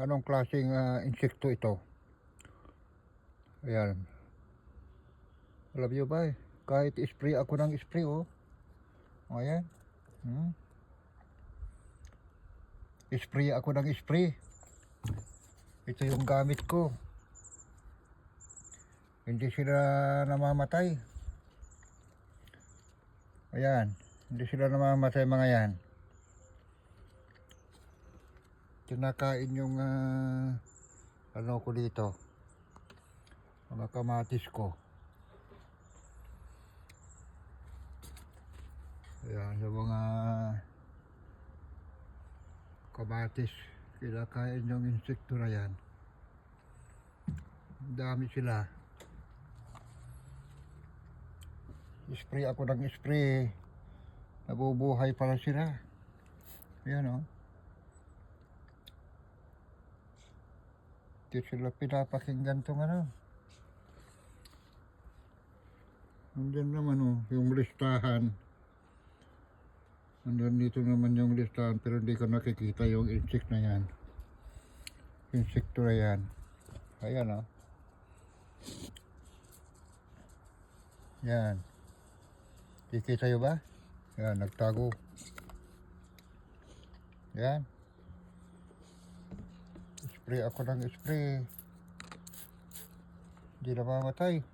Anong klaseng insekto ito? Ayan. Alam nyo ba kahit spray ako ng spray ayan. Spray ako ng spray. Ito yung gamit ko. Hindi sila namamatay. Ayan. Hindi sila namamatay mga yan. Kinakain yung ano ko dito, mga kamatis ko. Ayan, yung mga kamatis, kinakain yung insekto na yan. Dami sila. Spray ako ng spray, nabubuhay pala sila. Ayan Hindi sila pinapakinggan tong ano. Nandiyan naman yung listahan. Nandiyan dito naman yung listahan, pero hindi ko nakikita yung insect na yan. Insekto na yan. Ayan Yan. Kikita nyo ba? Yan, nagtago. Yan. Spray ako ng spray. Hindi na mamatay.